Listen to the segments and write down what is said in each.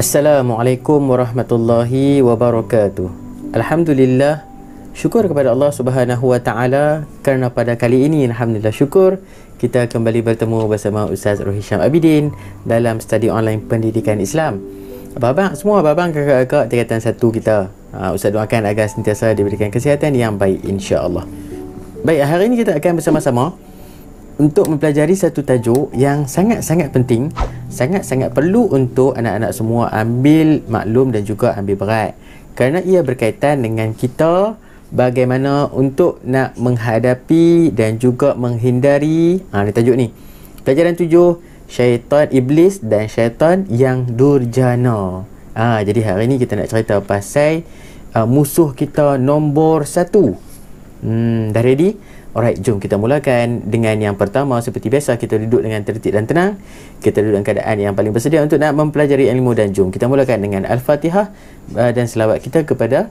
Assalamualaikum warahmatullahi wabarakatuh. Alhamdulillah, syukur kepada Allah Subhanahu wa taala kerana pada kali ini alhamdulillah syukur kita kembali bertemu bersama Ustaz Roh Hisham Abidin dalam study online pendidikan Islam. Abang-abang semua, abang-abang, kakak-kakak tingkatan 1 kita, Ustaz doakan agar sentiasa diberikan kesihatan yang baik insya-Allah. Baik, hari ini kita akan bersama-sama untuk mempelajari satu tajuk yang sangat-sangat penting, sangat-sangat perlu untuk anak-anak semua ambil maklum dan juga ambil berat, kerana ia berkaitan dengan kita bagaimana untuk nak menghadapi dan juga menghindari ni tajuk ni, pelajaran 7, syaitan iblis dan syaitan yang durjana. Jadi hari ni kita nak cerita pasal musuh kita nombor 1. Dah ready? Alright, jom kita mulakan dengan yang pertama. Seperti biasa, kita duduk dengan tertib dan tenang. Kita duduk dalam keadaan yang paling bersedia untuk nak mempelajari ilmu, dan jom kita mulakan dengan Al-Fatihah dan selawat kita kepada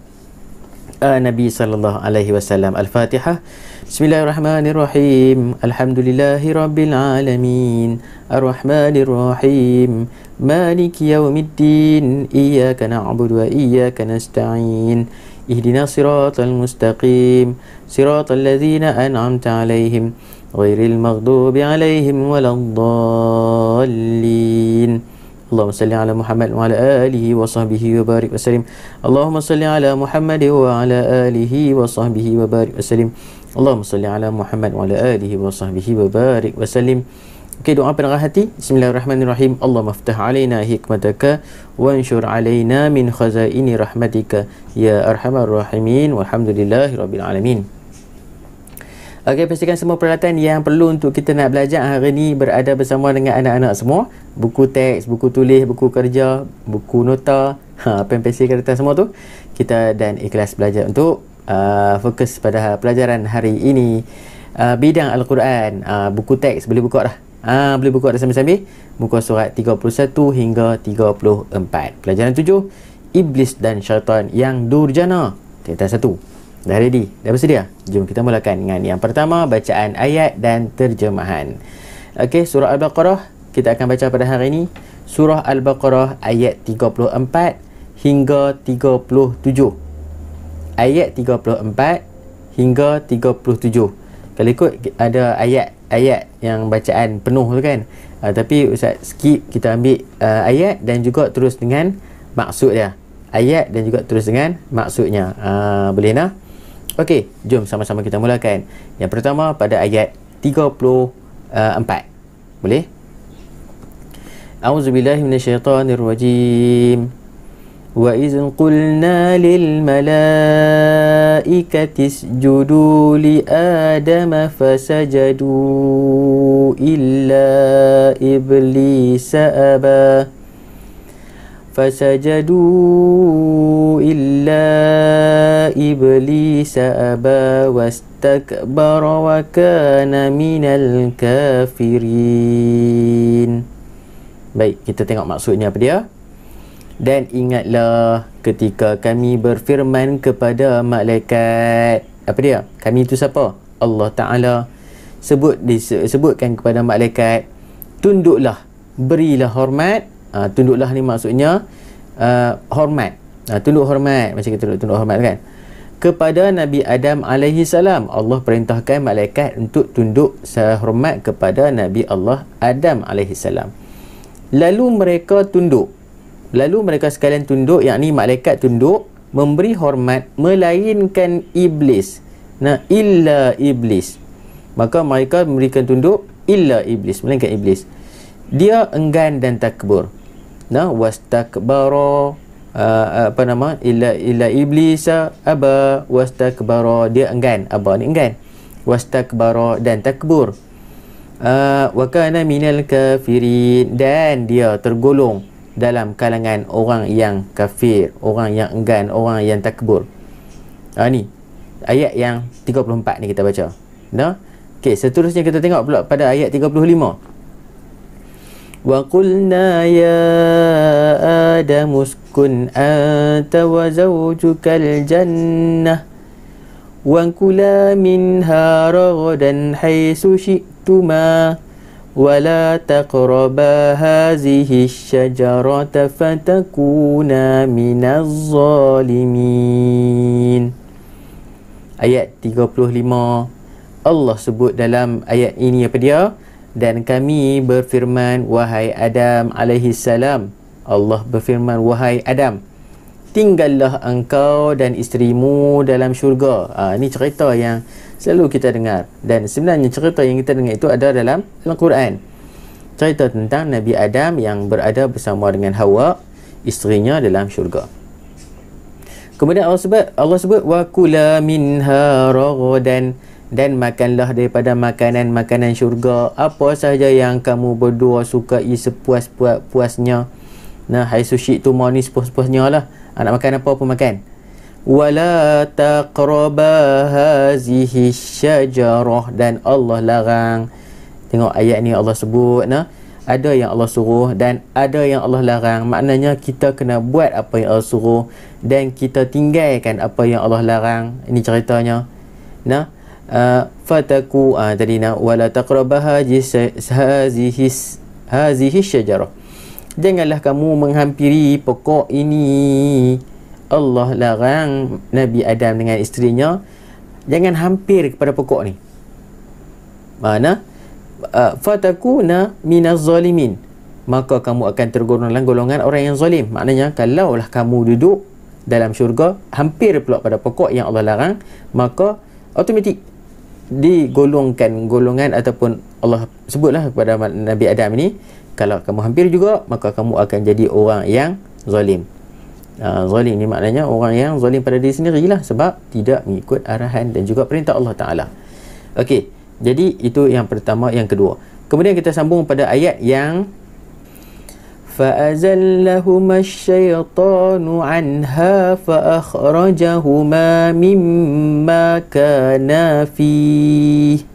Nabi sallallahu alaihi wasallam. Al-Fatihah. Bismillahirrahmanirrahim. Alhamdulillahirabbil alamin. Arrahmanirrahim. Maliki yaumiddin. Iyyaka na'budu wa iyyaka nasta'in. Ihdinas siratal mustaqim. Siratal ladzina an'amta 'alaihim ghairil maghdubi 'alaihim waladdallin. Allahumma salli ala Muhammad wa ala alihi wa sahbihi wa barik wa sallim. Allahumma salli ala Muhammad wa ala alihi wa sahbihi wa barik wa sallim. Allahumma salli ala Muhammad wa ala alihi wa sahbihi wa barik wa sallim. Okey, doa pendengar hati. Bismillahirrahmanirrahim. Allahumma ftah alaina hikmataka wa anshur alaina min khazaini rahmatika ya arhamar rahimin walhamdulillahi rabbil alamin. Okey, pastikan semua peralatan yang perlu untuk kita nak belajar hari ni berada bersama dengan anak-anak semua. Buku teks, buku tulis, buku kerja, buku nota, pen pensel, kertas, semua tu kita dan ikhlas belajar untuk fokus pada pelajaran hari ini. Bidang Al-Quran, buku teks boleh buka dah. Boleh buka dah sambil-sambil. Muka surat 31 hingga 34. Pelajaran 7, Iblis dan Syaitan yang Durjana. Tingkatan 1. Dah ready? Dah bersedia? Jom kita mulakan dengan yang pertama, bacaan ayat dan terjemahan. Okey, surah Al-Baqarah kita akan baca pada hari ini. Surah Al-Baqarah ayat 34 hingga 37. Ayat 34 hingga 37. Kalau ikut ada ayat yang bacaan penuh tu kan, tapi Ustaz skip, kita ambil ayat dan juga terus dengan maksud dia. Ayat dan juga terus dengan maksudnya. Boleh nah? Okey, jom sama-sama kita mulakan. Yang pertama pada ayat 34. Boleh? A'udzubillahi minasyaitonirrajim. Wa iz qulna lil malaikati isjudu li adama fasajadu illa iblisa aba. فسجدوا إلا إبليس أبى واستكبر وكان من الكافرين. Baik, kita tengok maksudnya apa dia. Dan ingatlah ketika kami berfirman kepada malaikat. Apa dia? Kami itu siapa? Allah Ta'ala sebutkan kepada malaikat, tunduklah, berilah hormat. Tunduklah ni maksudnya hormat. Tunduk hormat, macam kita tunduk hormat kan, kepada Nabi Adam alaihi salam. Allah perintahkan malaikat untuk tunduk sehormat kepada Nabi Allah Adam alaihi salam. Lalu mereka tunduk. Lalu mereka sekalian tunduk, yakni malaikat tunduk memberi hormat, melainkan iblis. Illa iblis. Maka mereka memberikan tunduk illa iblis, melainkan iblis. Dia enggan dan takbur. Wastakbara, illa iblisa aba wastakbara, dia enggan, aba ni enggan, wastakbara dan takbur. Wa kana minal kafirin, dan dia tergolong dalam kalangan orang yang kafir, orang yang enggan, orang yang takbur. Ni ayat yang 34 ni kita baca. Okey, seterusnya kita tengok pula pada ayat 35. وَقُلْنَا يَا آدَمُ اسْكُنْ أَنْتَ وَزَوْجُكَ الْجَنَّةَ وَكُلَا مِنْهَا رَغَدًا حَيْثُ شِئْتُمَا ولا تقربا هذه الشجرة فتكونا من الظالمين. Ayat 35, Allah sebut dalam ayat ini apa dia? Dan kami berfirman, wahai Adam alaihi salam. Allah berfirman, wahai Adam, tinggallah engkau dan isterimu dalam syurga. Ini cerita yang selalu kita dengar, dan sebenarnya cerita yang kita dengar itu ada dalam Al-Quran. Cerita tentang Nabi Adam yang berada bersama dengan Hawa, isterinya, dalam syurga. Kemudian Allah sebut wa kula minha ragadan, dan makanlah daripada makanan-makanan syurga apa sahaja yang kamu berdua sukai sepuas-puasnya. Nah, haitsu syi'tu, manis puas-puasnya lah. Nak makan apa pun makan. Wala taqraba hazihi syajarah, dan Allah larang. Tengok ayat ni Allah sebut, ada yang Allah suruh dan ada yang Allah larang. Maknanya kita kena buat apa yang Allah suruh dan kita tinggalkan apa yang Allah larang. Ini ceritanya. Fataku tadi wala taqraba hazihi syajarah. Janganlah kamu menghampiri pokok ini. Allah larang Nabi Adam dengan isterinya, jangan hampir kepada pokok ni. Mana? Fatakuna minaz zalimin, maka kamu akan tergolong dalam golongan orang yang zalim. Maknanya kalaulah kamu duduk dalam syurga hampir pula pada pokok yang Allah larang, maka automatik digolongkan golongan, ataupun Allah sebutlah kepada Nabi Adam ini, kalau kamu hampir juga, maka kamu akan jadi orang yang zalim. Zalim ni maknanya orang yang zalim pada diri sendirilah, sebab tidak mengikut arahan dan juga perintah Allah Ta'ala. Okey, jadi itu yang pertama. Yang kedua, kemudian kita sambung pada ayat yang فَأَزَلَّهُمَا الشَّيْطَانُ عَنْهَا فَأَخْرَجَهُمَا مِمَّا كَانَا فِيهِ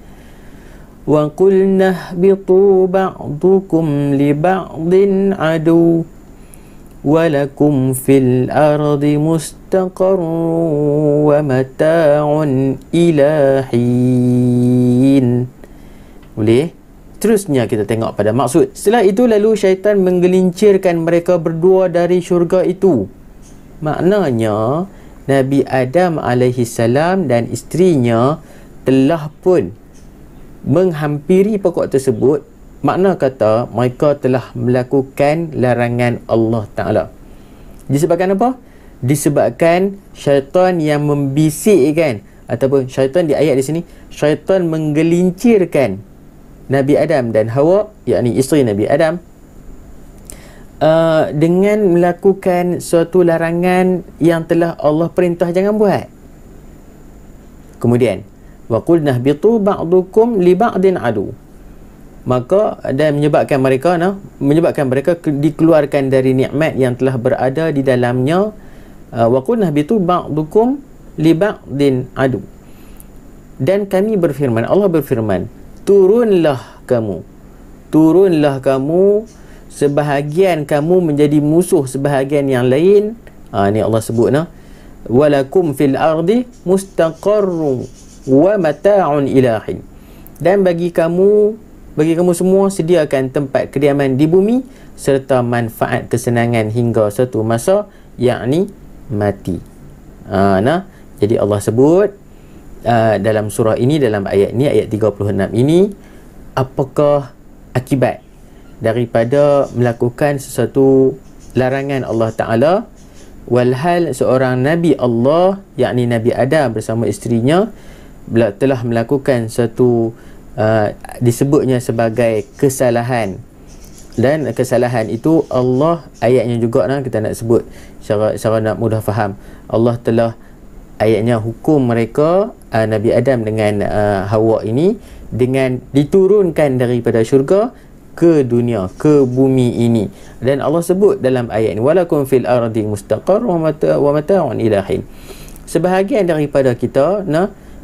وَقُلْنَا اهْبِطُوا بَعْضُكُمْ لِبَعْضٍ عَدُوٌّ وَلَكُمْ فِي الْأَرْضِ مُسْتَقَرٌّ وَمَتَاعٌ إِلَى حِينٍ. Boleh? Terusnya kita tengok pada maksud. Setelah itu lalu syaitan menggelincirkan mereka berdua dari syurga itu. Maknanya Nabi Adam alaihi salam dan isterinya telah pun menghampiri pokok tersebut. Makna kata mereka telah melakukan larangan Allah Ta'ala. Disebabkan apa? Disebabkan syaitan yang membisikkan, ataupun syaitan di ayat di sini, syaitan menggelincirkan Nabi Adam dan Hawa, yakni isteri Nabi Adam, dengan melakukan suatu larangan yang telah Allah perintah jangan buat. Kemudian wa qulna ihbitu ba'dukum li ba'din adu, maka dan menyebabkan mereka dikeluarkan dari nikmat yang telah berada di dalamnya. Wa qulna ihbitu ba'dukum li ba'din adu, dan kami berfirman, Allah berfirman, turunlah kamu, sebahagian kamu menjadi musuh sebahagian yang lain. Ni Allah sebut walakum fil ardi mustaqarrun wa mata'un ila hin, dan bagi kamu semua sediakan tempat kediaman di bumi serta manfaat kesenangan hingga satu masa, yakni mati. Jadi Allah sebut dalam surah ini, dalam ayat ini, ayat 36 ini, apakah akibat daripada melakukan sesuatu larangan Allah Ta'ala, walhal seorang Nabi Allah, yakni Nabi Adam bersama isterinya telah melakukan satu disebutnya sebagai kesalahan. Dan kesalahan itu Allah, ayatnya juga kita nak sebut secara nak mudah faham, Allah telah ayatnya hukum mereka, Nabi Adam dengan Hawa ini, dengan diturunkan daripada syurga ke dunia, ke bumi ini. Dan Allah sebut dalam ayat ini, walakum fil ardi mustaqar wa mata'un ila hin, sebahagian daripada kita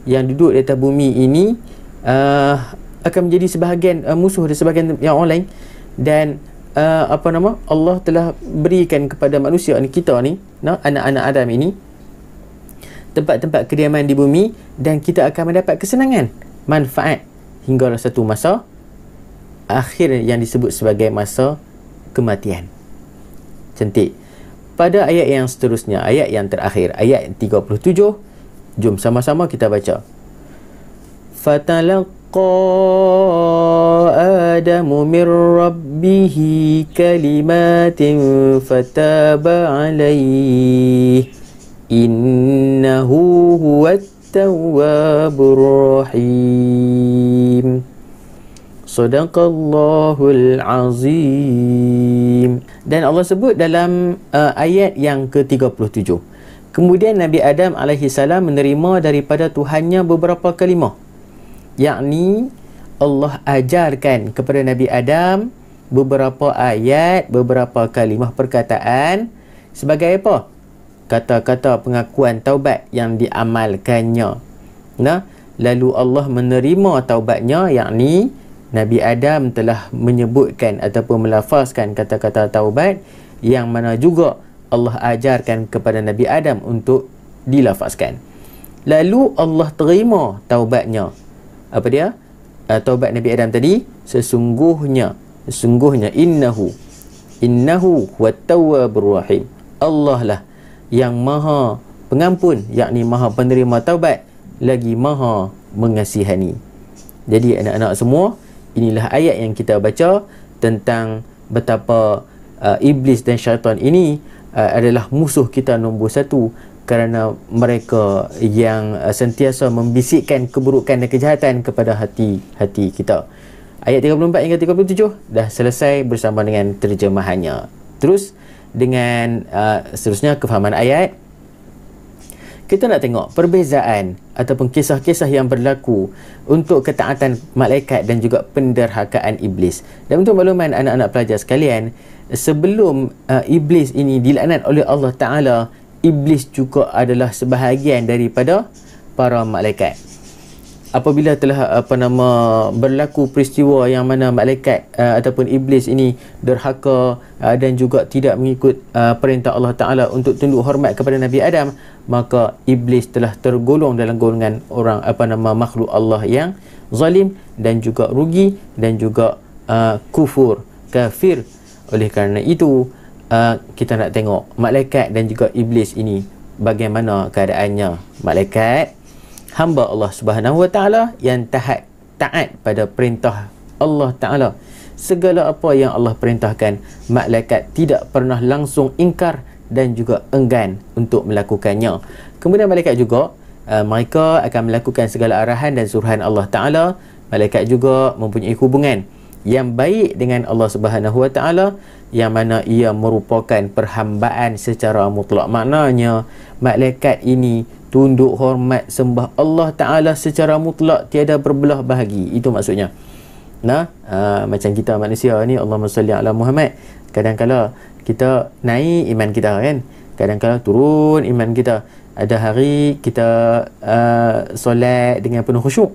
yang duduk di atas bumi ini akan menjadi sebahagian musuh dari sebahagian yang orang lain. Dan Allah telah berikan kepada manusia ni, kita ni, anak-anak Adam ini, tempat-tempat kediaman di bumi, dan kita akan mendapat kesenangan, manfaat hingga satu masa. akhir yang disebut sebagai masa kematian. Cantik. Pada ayat yang seterusnya, ayat yang terakhir, ayat 37, jom sama-sama kita baca. Fatalaqa Adamu min rabbihi kalimatin fataba alaihi innahu huwat tawwabur rahim. Sadaqallahul azim. Dan Allah sebut dalam ayat yang ke-37, kemudian Nabi Adam alaihi salam menerima daripada Tuhannya beberapa kalimah, yakni Allah ajarkan kepada Nabi Adam beberapa ayat, beberapa kalimah perkataan sebagai apa? Kata-kata pengakuan taubat yang diamalkannya. Nah, lalu Allah menerima taubatnya, yakni Nabi Adam telah menyebutkan ataupun melafazkan kata-kata taubat yang mana juga Allah ajarkan kepada Nabi Adam untuk dilafazkan. Lalu Allah terima taubatnya. Apa dia? Taubat Nabi Adam tadi, sesungguhnya innahu huwat tawwabur rahim. Allah lah yang maha pengampun, yakni maha penerima taubat, lagi maha mengasihani. Jadi anak-anak semua, inilah ayat yang kita baca tentang betapa iblis dan syaitan ini adalah musuh kita nombor satu, kerana mereka yang sentiasa membisikkan keburukan dan kejahatan kepada hati-hati kita. Ayat 34 hingga 37 dah selesai bersama dengan terjemahannya. Terus dengan seterusnya kefahaman ayat, kita nak tengok perbezaan ataupun kisah-kisah yang berlaku untuk ketaatan malaikat dan juga penderhakaan iblis. Dan untuk makluman anak-anak pelajar sekalian, sebelum iblis ini dilaknat oleh Allah Ta'ala, iblis juga adalah sebahagian daripada para malaikat. Apabila telah berlaku peristiwa yang mana malaikat ataupun iblis ini derhaka dan juga tidak mengikut perintah Allah Ta'ala untuk tunduk hormat kepada Nabi Adam, maka iblis telah tergolong dalam golongan orang makhluk Allah yang zalim dan juga rugi dan juga kafir. Oleh kerana itu kita nak tengok malaikat dan juga iblis ini bagaimana keadaannya. Malaikat hamba Allah Subhanahu Wa Ta'ala yang taat pada perintah Allah Ta'ala. Segala apa yang Allah perintahkan, malaikat tidak pernah langsung ingkar dan juga enggan untuk melakukannya. Kemudian malaikat juga mereka akan melakukan segala arahan dan suruhan Allah Ta'ala. Malaikat juga mempunyai hubungan yang baik dengan Allah Subhanahu Wa Ta'ala, yang mana ia merupakan perhambaan secara mutlak. Maknanya malaikat ini tunduk hormat sembah Allah Ta'ala secara mutlak, tiada berbelah bahagi. Itu maksudnya. Nah, macam kita manusia ni, Allahumma salli ala Muhammad, kadang-kala kita naik iman kita kan, kadang-kala turun iman kita. Ada hari kita solat dengan penuh khusyuk,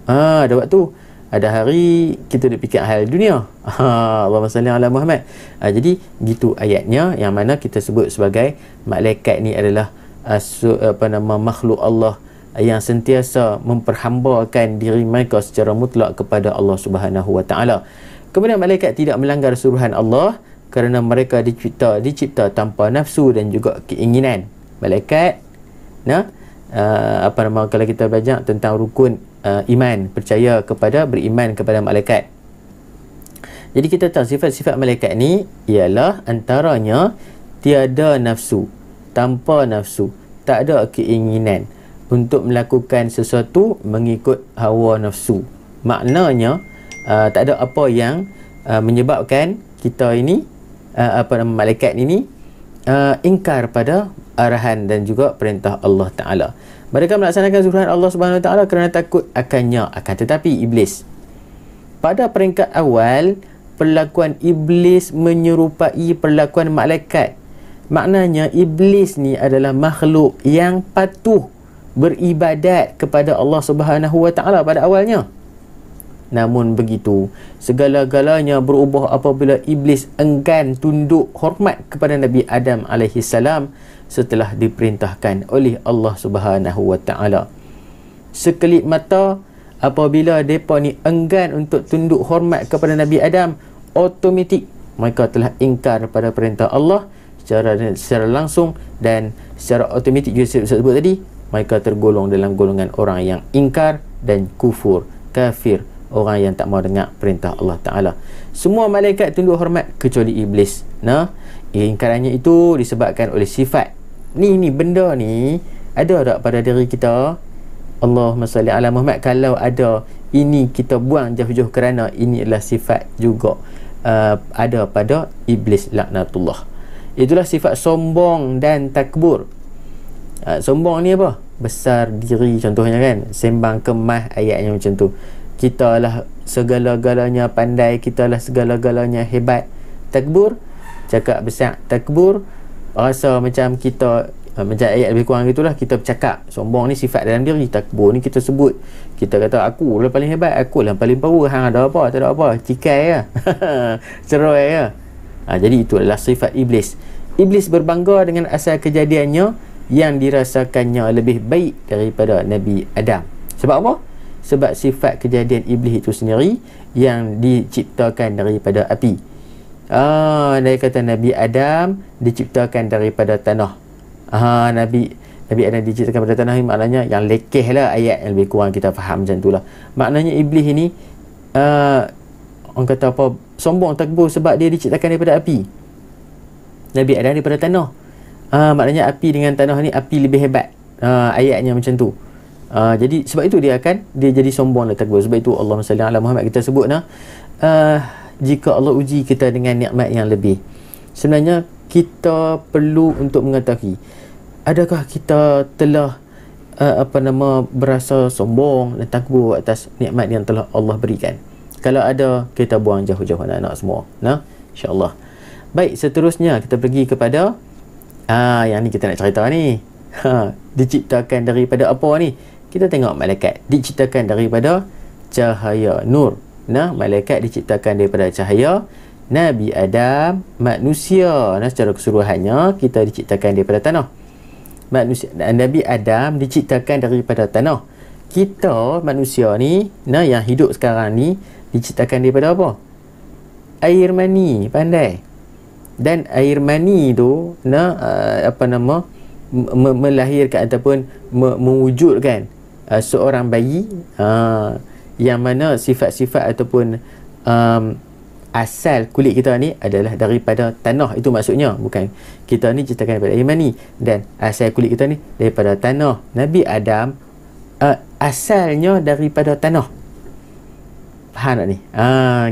ada waktu. Ada hari kita duk fikir hal dunia. Allahumma salli ala Muhammad. Jadi gitu ayatnya, yang mana kita sebut sebagai malaikat ni adalah makhluk Allah yang sentiasa memperhambakan diri mereka secara mutlak kepada Allah Subhanahu Wa Ta'ala. Kemudian malaikat tidak melanggar suruhan Allah kerana mereka dicipta tanpa nafsu dan juga keinginan. Malaikat, kalau kita belajar tentang rukun iman, beriman kepada malaikat. Jadi kita tahu sifat-sifat malaikat ni ialah antaranya tiada nafsu, tanpa nafsu, tak ada keinginan untuk melakukan sesuatu mengikut hawa nafsu. Maknanya tak ada apa yang menyebabkan kita ini malaikat ini ingkar pada arahan dan juga perintah Allah Ta'ala. Mereka melaksanakan suruhan Allah Subhanahu Wa Ta'ala kerana takut akannya. Akan tetapi iblis, pada peringkat awal, perlakuan iblis menyerupai perlakuan malaikat. Maknanya iblis ni adalah makhluk yang patuh beribadat kepada Allah Subhanahu Wa Ta'ala pada awalnya. Namun begitu, segala-galanya berubah apabila iblis enggan tunduk hormat kepada Nabi Adam alaihi salam setelah diperintahkan oleh Allah Subhanahu Wa Ta'ala. Sekelip mata apabila mereka ni enggan untuk tunduk hormat kepada Nabi Adam, automatik mereka telah ingkar pada perintah Allah secara langsung, dan secara automatik juga saya sebut tadi, mereka tergolong dalam golongan orang yang ingkar dan kufur, kafir, orang yang tak mau dengar perintah Allah Ta'ala. Semua malaikat tunduk hormat kecuali iblis. Nah, ingkarannya itu disebabkan oleh sifat ni benda ni ada tak pada diri kita? Allahumma salli ala Muhammad. Kalau ada, ini kita buang jauh-jauh kerana ini adalah sifat juga ada pada iblis laknatullah. Itulah sifat sombong dan takbur. Sombong ni apa? Besar diri contohnya kan, sembang kemas ayatnya macam tu. Kita lah segala-galanya pandai, kita lah segala-galanya hebat. Takbur, cakap besar. Takbur, rasa macam kita macam ayat lebih kurang gitulah, kita bercakap. Sombong ni sifat dalam diri. Takbur ni kita sebut, kita kata aku lah paling hebat, aku lah paling power. Hang ada apa? Tak ada apa, cikai ya. Cerai ya. Jadi itu adalah sifat iblis. Iblis berbangga dengan asal kejadiannya yang dirasakannya lebih baik daripada Nabi Adam. Sebab apa? Sebab sifat kejadian iblis itu sendiri yang diciptakan daripada api. Dia kata Nabi Adam diciptakan daripada tanah. Nabi Adam diciptakan daripada tanah, maknanya yang lekeh lah ayat yang lebih kurang kita faham macam tu lah. Maknanya iblis ini orang kata apa, sombong, takbur sebab dia diciptakan daripada api. Nabi Adam daripada tanah. Maknanya api dengan tanah ni, api lebih hebat. Ayatnya macam tu. Jadi sebab itu dia jadi sombong dan takbur. Sebab itu Allahumma salli ala Muhammad kita sebut jika Allah uji kita dengan nikmat yang lebih, sebenarnya kita perlu untuk mengetahui, adakah kita telah berasa sombong dan takbur atas nikmat yang telah Allah berikan. Kalau ada, kita buang jauh-jauh anak-anak semua. InsyaAllah. Baik, seterusnya kita pergi kepada yang ni kita nak cerita ni. Diciptakan daripada apa ni? Kita tengok malaikat diciptakan daripada cahaya nur. Malaikat diciptakan daripada cahaya. Nabi Adam manusia, secara keseluruhannya kita diciptakan daripada tanah. Nabi Adam diciptakan daripada tanah. Kita manusia ni yang hidup sekarang ni diciptakan daripada apa? Air mani. Pandai. Dan air mani tu melahirkan ataupun mewujudkan seorang bayi yang mana sifat-sifat ataupun asal kulit kita ni adalah daripada tanah. Itu maksudnya, bukan kita ni ciptakan daripada air mani, dan asal kulit kita ni daripada tanah. Nabi Adam asalnya daripada tanah. Faham tak ni?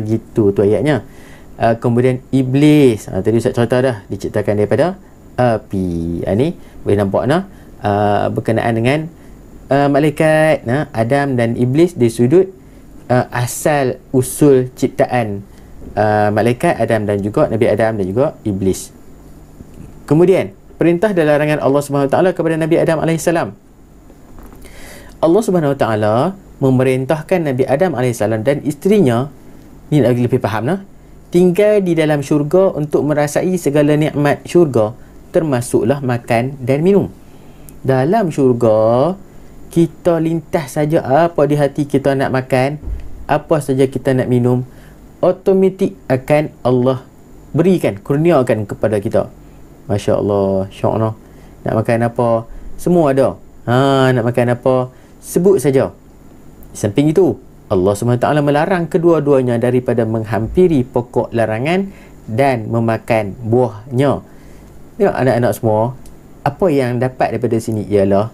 Gitu tu ayatnya. Kemudian iblis, tadi Ustaz cerita dah, diciptakan daripada api. Ni boleh nampak berkenaan dengan malaikat, Adam dan iblis di sudut asal usul ciptaan malaikat, Adam dan juga Nabi Adam dan juga iblis. Kemudian perintah dan larangan Allah Subhanahu Wa Taala kepada Nabi Adam alaihissalam. Allah Subhanahu Wa Taala memerintahkan Nabi Adam alaihissalam dan isterinya, ni lagi lebih faham, tinggal di dalam syurga untuk merasai segala nikmat syurga, termasuklah makan dan minum. Dalam syurga kita lintas saja apa di hati kita nak makan, apa saja kita nak minum, automatik akan Allah berikan, kurniakan kepada kita. Masya Allah, sya'Allah. Nak makan apa, semua ada. Nak makan apa, sebut saja. Di samping itu, Allah SWT melarang kedua-duanya daripada menghampiri pokok larangan dan memakan buahnya. Tengok anak-anak semua, apa yang dapat daripada sini ialah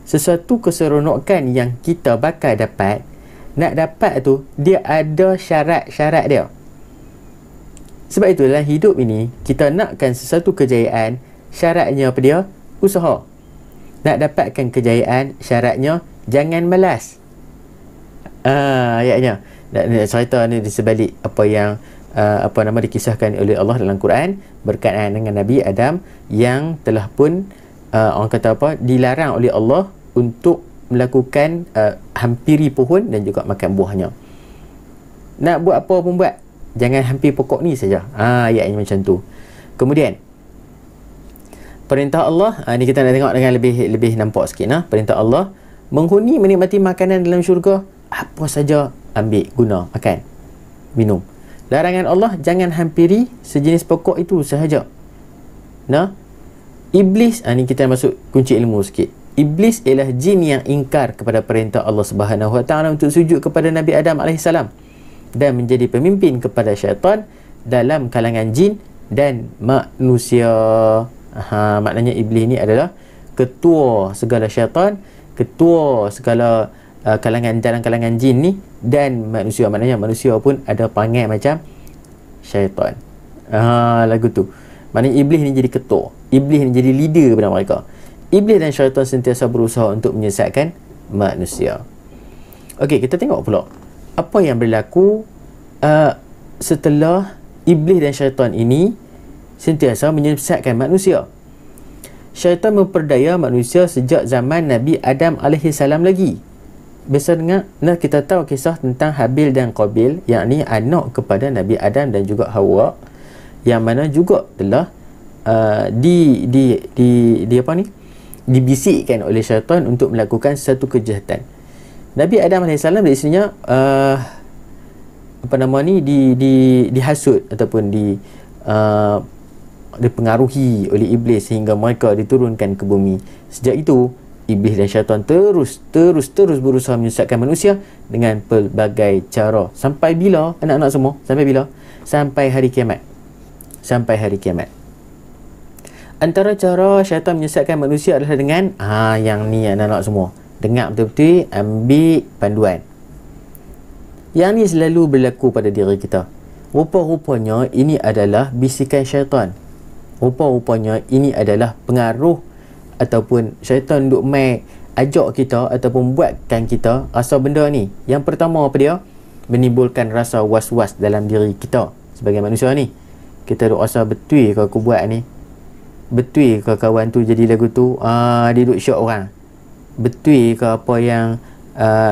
sesuatu keseronokan yang kita bakal dapat. Nak dapat tu, dia ada syarat-syarat dia. Sebab itu dalam hidup ini, kita nakkan sesuatu kejayaan, syaratnya apa dia? Usaha. Nak dapatkan kejayaan, syaratnya jangan malas. Ayatnya cerita ni di sebalik apa yang dikisahkan oleh Allah dalam Quran berkaitan dengan Nabi Adam yang telah pun orang kata dilarang oleh Allah untuk melakukan hampiri pohon dan juga makan buahnya. Nak buat apa pun buat, jangan hampir pokok ni saja. Ayatnya macam tu. Kemudian perintah Allah, ni kita nak tengok dengan lebih nampak sikit. Perintah Allah, menghuni menikmati makanan dalam syurga apa saja ambil, guna, makan, minum. Larangan Allah, jangan hampiri sejenis pokok itu sahaja. Nah, iblis, ni kita masuk kunci ilmu sikit. Iblis ialah jin yang ingkar kepada perintah Allah Subhanahu Wa Taala untuk sujud kepada Nabi Adam AS dan menjadi pemimpin kepada syaitan dalam kalangan jin dan manusia. Maknanya iblis ni adalah ketua segala syaitan, ketua segala kalangan, dalam kalangan jin ni dan manusia. Maknanya manusia pun ada panggil macam syaitan. Lagu tu. Maknanya iblis ni jadi ketua, iblis ni jadi leader pada mereka. Iblis dan syaitan sentiasa berusaha untuk menyesatkan manusia. Okey, kita tengok pula apa yang berlaku setelah iblis dan syaitan ini sentiasa menyesatkan manusia. Syaitan memperdaya manusia sejak zaman Nabi Adam AS lagi. Biasa dengar, kita tahu kisah tentang Habil dan Qabil, yakni anak kepada Nabi Adam dan juga Hawa, yang mana juga telah dibisikkan oleh syaitan untuk melakukan satu kejahatan. Nabi Adam AS biasanya dihasut ataupun dipengaruhi oleh iblis sehingga mereka diturunkan ke bumi. Sejak itu iblis dan syaitan terus berusaha menyesatkan manusia dengan pelbagai cara. Sampai bila, anak-anak semua? Sampai bila? Sampai hari kiamat. Sampai hari kiamat. Antara cara syaitan menyesatkan manusia adalah dengan yang ni anak-anak semua. Dengar betul-betul, ambil panduan. Yang ni selalu berlaku pada diri kita. Rupa-rupanya ini adalah bisikan syaitan. Rupa-rupanya ini adalah pengaruh ataupun syaitan duk mai ajak kita ataupun buatkan kita rasa benda ni. Yang pertama apa dia? Menimbulkan rasa was-was dalam diri kita sebagai manusia ni. Kita duk rasa betul ke aku buat ni? Betul ke kawan tu jadi lagu tu? Dia duk syok orang. Betul ke apa yang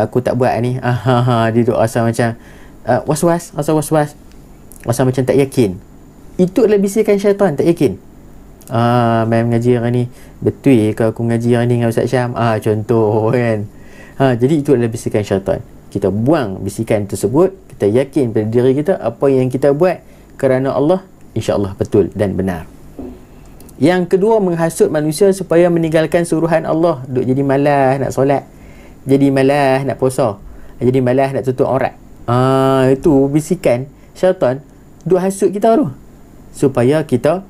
aku tak buat ni? Dia duk rasa macam was-was, rasa was-was. Rasa macam tak yakin. Itu adalah bisikan syaitan, tak yakin. Main mengaji hari ni, betul ke aku mengaji hari ni dengan Ustaz Syam? Contoh kan. Jadi itu adalah bisikan syaitan. Kita buang bisikan tersebut, kita yakin pada diri kita apa yang kita buat kerana Allah, insya-Allah betul dan benar. Yang kedua, menghasut manusia supaya meninggalkan suruhan Allah. Duk jadi malas nak solat, jadi malas nak puasa, jadi malas nak tutup aurat. Itu bisikan syaitan duk hasut kita tu supaya kita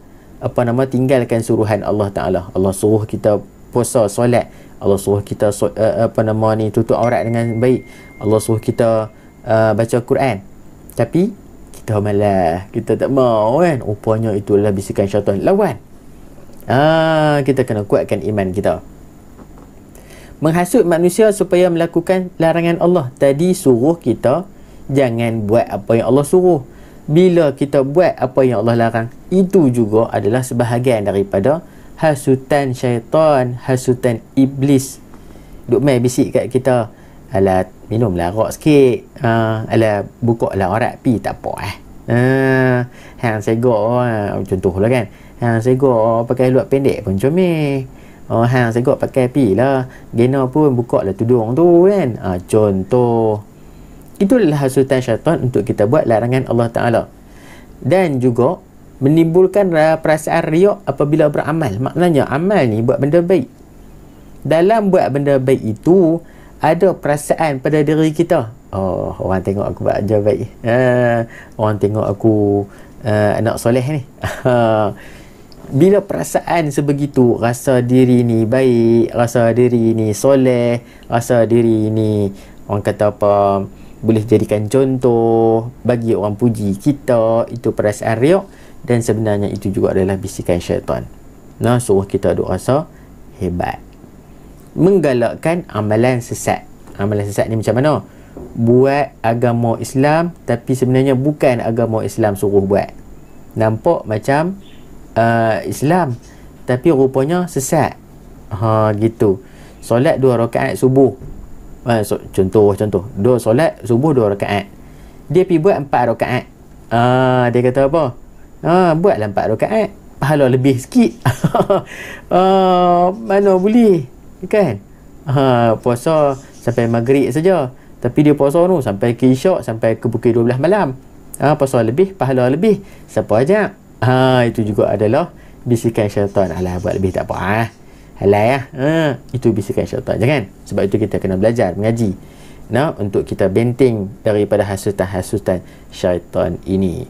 tinggalkan suruhan Allah Ta'ala. Allah suruh kita puasa, solat. Allah suruh kita tutup aurat dengan baik. Allah suruh kita baca Quran. Tapi kita malas, kita tak mau kan. Rupanya itu adalah bisikan syaitan. Lawan. Kita kena kuatkan iman kita. Menghasut manusia supaya melakukan larangan Allah. Tadi suruh kita jangan buat apa yang Allah suruh. Bila kita buat apa yang Allah larang, itu juga adalah sebahagian daripada hasutan syaitan, hasutan iblis. Duk main bisik kat kita, alah minumlah arak sikit, alah buka lah aurat pi, tak apa hang segak contohlah kan, hang segak pakai luar pendek pun comel, hang segak pakai pi lah, gena pun buka lah tudung tu kan, contoh. Itu adalah hasutan syaitan untuk kita buat larangan Allah Ta'ala. Dan juga menimbulkan perasaan riak apabila beramal. Maknanya amal ni buat benda baik. Dalam buat benda baik itu ada perasaan pada diri kita. Orang tengok aku buat benda baik. Orang tengok aku anak soleh ni. Bila perasaan sebegitu, rasa diri ni baik, rasa diri ni soleh, rasa diri ni orang kata apa, boleh jadikan contoh, bagi orang puji kita, itu perasaan riak. Dan sebenarnya itu juga adalah bisikan syaitan. Suruh kita duk rasa hebat. Menggalakkan amalan sesat. Amalan sesat ni macam mana? Buat agama Islam tapi sebenarnya bukan agama Islam suruh buat. Nampak macam Islam tapi rupanya sesat. Gitu. Solat 2 rakaat subuh. Contoh dua solat subuh 2 rakaat, dia pergi buat 4 rakaat. Dia kata apa? Buatlah 4 rakaat, pahala lebih sikit. Mana boleh kan? Puasa sampai maghrib saja, Tapi dia puasa tu sampai ke isyak, sampai ke pukul 12 malam. Puasa lebih, pahala lebih. Siapa ajak? Itu juga adalah bisikan syaitan. Alah, buat lebih tak apa. Halal itu bisikan syaitan. Jangan. Sebab itu kita kena belajar mengaji. Untuk kita benteng daripada hasutan-hasutan syaitan ini.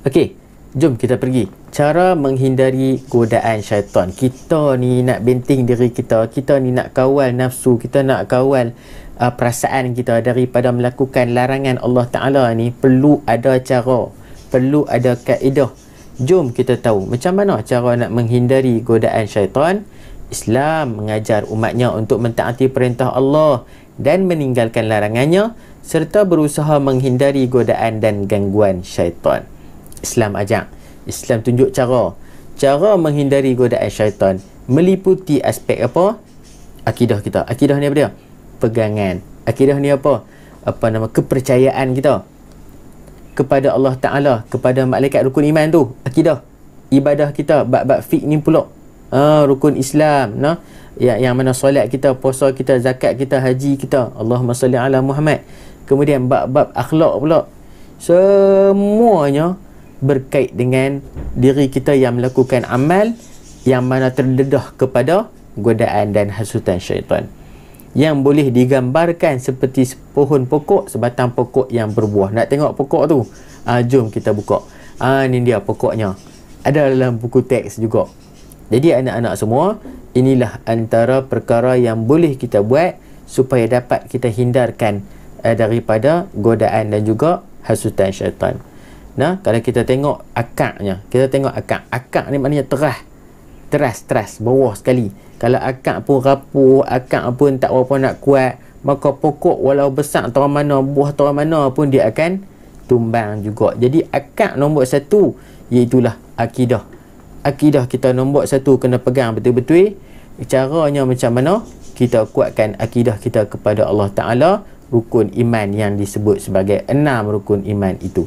Okey, jom kita pergi. Cara menghindari godaan syaitan. Kita ni nak benteng diri kita. Kita ni nak kawal nafsu. Kita nak kawal perasaan kita daripada melakukan larangan Allah Ta'ala ni. Perlu ada cara. Perlu ada kaedah. Jom kita tahu macam mana cara nak menghindari godaan syaitan. Islam mengajar umatnya untuk mentaati perintah Allah dan meninggalkan larangannya, serta berusaha menghindari godaan dan gangguan syaitan. Islam ajak, Islam tunjuk cara menghindari godaan syaitan meliputi aspek apa? Akidah kita. Akidah ni apa dia? Pegangan. Akidah ni apa? Kepercayaan kita kepada Allah Ta'ala, kepada malaikat rukun iman tu. Akidah. Ibadah kita, bab-bab fiqh ni pula rukun Islam, yang mana solat kita, puasa kita, zakat kita, haji kita. Allahumma salli ala Muhammad. Kemudian bab-bab akhlak pula. Semuanya berkait dengan diri kita yang melakukan amal yang mana terdedah kepada godaan dan hasutan syaitan, yang boleh digambarkan seperti pohon pokok, sebatang pokok yang berbuah. Nak tengok pokok tu? Jom kita buka. Ni dia pokoknya. Ada dalam buku teks juga. Jadi anak-anak semua, inilah antara perkara yang boleh kita buat supaya dapat kita hindarkan daripada godaan dan juga hasutan syaitan. Kalau kita tengok akaknya, kita tengok akak ni maknanya teras, bawah sekali. Kalau akak pun rapuh, akak pun tak berapa nak kuat, maka pokok walau besar tahu mana, buah tahu mana pun dia akan tumbang juga. Jadi akak nombor satu, iaitulah akidah. Akidah kita nombor satu kena pegang betul-betul. Caranya macam mana? Kita kuatkan akidah kita kepada Allah Ta'ala, rukun iman yang disebut sebagai 6 rukun iman itu.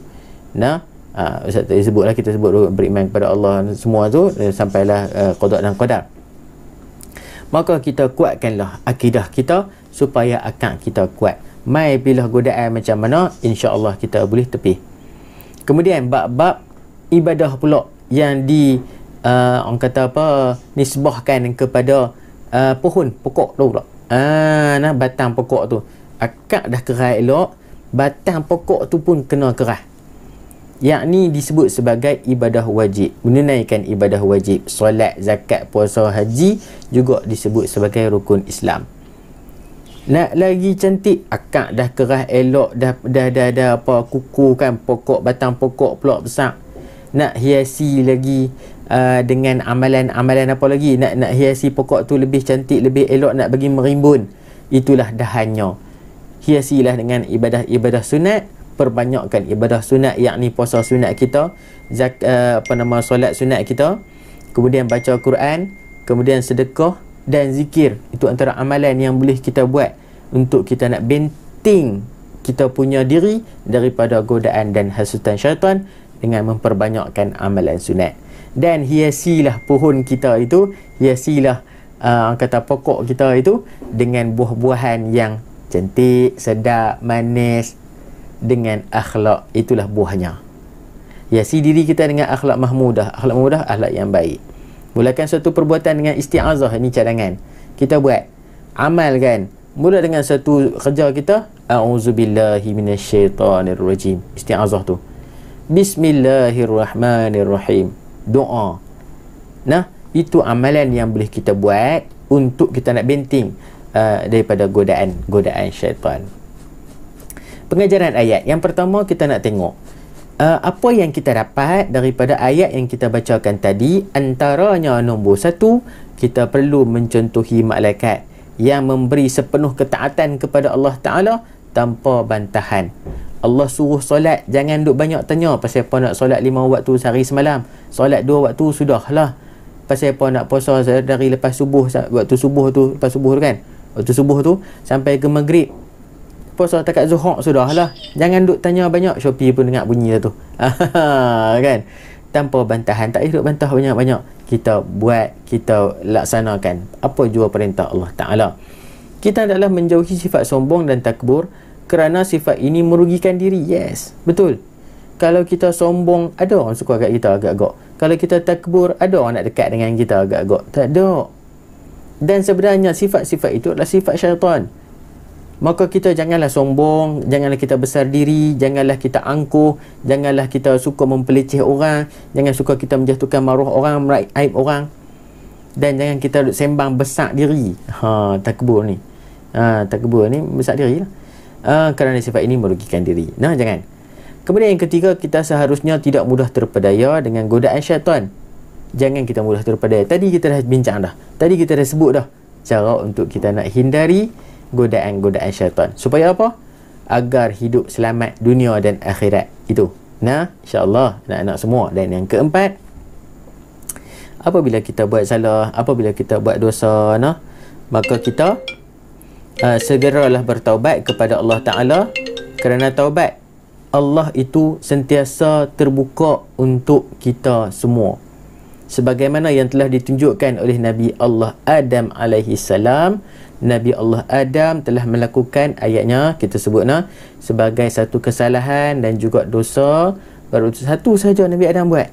Ustaz tak sebutlah, kita sebut beriman kepada Allah semua tu sampailah qada dan qadar. Maka kita kuatkanlah akidah kita supaya akal kita kuat. Mai pilih godaan macam mana, insya-Allah kita boleh tepi. Kemudian bab-bab ibadah pula yang orang kata apa, nisbahkan kepada pohon pokok tu pula. Batang pokok tu. Akak dah keras elok, batang pokok tu pun kena keras. Yakni disebut sebagai ibadah wajib. Menunaikan ibadah wajib, solat, zakat, puasa, haji juga disebut sebagai rukun Islam. Nak lagi cantik, akak dah keras elok, dah apa, kuku kan, pokok, batang pokok pula besar. Nak hiasi lagi dengan amalan-amalan apa lagi, nak hiasi pokok tu lebih cantik, lebih elok, nak bagi merimbun. Itulah dahannya. Hiasilah dengan ibadah sunat. Perbanyakkan ibadah sunat, yakni puasa sunat kita, solat sunat kita, kemudian baca Quran, kemudian sedekah dan zikir. Itu antara amalan yang boleh kita buat untuk kita nak benteng kita punya diri daripada godaan dan hasutan syaitan dengan memperbanyakkan amalan sunat. Dan hiasilah pohon kita itu, hiasilah kata pokok kita itu dengan buah-buahan yang cantik, sedap, manis, dengan akhlak. Itulah buahnya. Hiasi diri kita dengan akhlak mahmudah. Akhlak mahmudah, akhlak yang baik. Mulakan suatu perbuatan dengan isti'azah. Ini cadangan kita buat. Amalkan. Mula dengan satu kerja kita, a'udzubillahi minasyaitanirrajim. Isti'azah tu. Bismillahirrahmanirrahim. Doa. Itu amalan yang boleh kita buat untuk kita nak benteng daripada godaan syaitan. Pengajaran ayat. Yang pertama kita nak tengok apa yang kita dapat daripada ayat yang kita bacakan tadi. Antaranya nombor 1, kita perlu mencontohi malaikat yang memberi sepenuh ketaatan kepada Allah Ta'ala tanpa bantahan. Allah suruh solat, jangan duk banyak tanya pasal apa nak solat 5 waktu sehari semalam. Solat 2 waktu sudahlah. Pasal apa nak puasa dari lepas subuh, waktu subuh tu, lepas subuh tu kan, waktu subuh tu sampai ke maghrib. Puasa takat zuhur sudahlah. Jangan duk tanya banyak. Shopee pun dengar bunyi dah tu. Kan? Tanpa bantahan. Tak payah duk bantah banyak-banyak. Kita buat, kita laksanakan apa jua perintah Allah Ta'ala. Kita adalah menjauhi sifat sombong dan takbur, kerana sifat ini merugikan diri. Yes, betul. Kalau kita sombong, ada orang suka kat kita agak-agak. Kalau kita takbur, ada orang nak dekat dengan kita agak-agak. Tak ada. Dan sebenarnya sifat-sifat itu adalah sifat syaitan. Maka kita janganlah sombong, janganlah kita besar diri, janganlah kita angkuh, janganlah kita suka mempeleceh orang, jangan suka kita menjatuhkan maruah orang, meraih aib orang. Dan jangan kita sembang besar diri. Takbur ni. Takbur ni besar diri lah. Kerana sifat ini merugikan diri. Nah, jangan. Kemudian yang ketiga, kita seharusnya tidak mudah terpedaya dengan godaan syaitan. Jangan kita mudah terpedaya. Tadi kita dah bincang dah. Tadi kita dah sebut dah cara untuk kita nak hindari godaan-godaan syaitan. Supaya apa? Agar hidup selamat dunia dan akhirat. Itu. Nah, insya-Allah anak-anak semua. Dan yang keempat, apabila kita buat salah, apabila kita buat dosa, maka kita segeralah bertaubat kepada Allah Ta'ala. Kerana taubat, Allah itu sentiasa terbuka untuk kita semua. Sebagaimana yang telah ditunjukkan oleh Nabi Allah Adam alaihi salam. Nabi Allah Adam telah melakukan, ayatnya kita sebut sebagai satu kesalahan dan juga dosa. Baru satu saja Nabi Adam buat.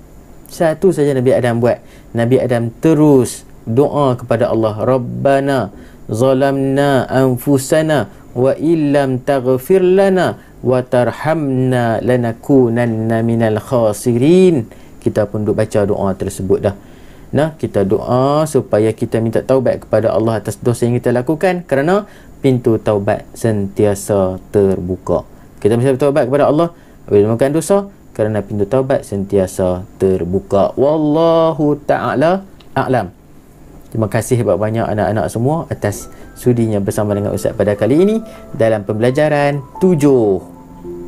Satu saja Nabi Adam buat. Nabi Adam terus doa kepada Allah, Rabbana zalamna anfusana wa illam taghfir lana wa tarhamna lanakunanna minal khasirin. Kita pun duk baca doa tersebut dah. Nah, kita doa supaya kita minta taubat kepada Allah atas dosa yang kita lakukan, kerana pintu taubat sentiasa terbuka. Kita mesti bertaubat kepada Allah apabila melakukan dosa, kerana pintu taubat sentiasa terbuka. Wallahu ta'ala a'lam. Terima kasih banyak anak-anak semua atas sudinya bersama dengan Ustaz pada kali ini dalam pembelajaran 7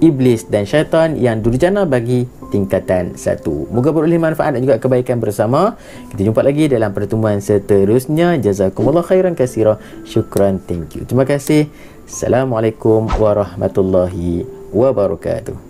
Iblis dan Syaitan yang durjana bagi tingkatan 1. Moga beroleh manfaat dan juga kebaikan bersama. Kita jumpa lagi dalam pertemuan seterusnya. Jazakumullah khairan katsira. Syukran, thank you. Terima kasih. Assalamualaikum warahmatullahi wabarakatuh.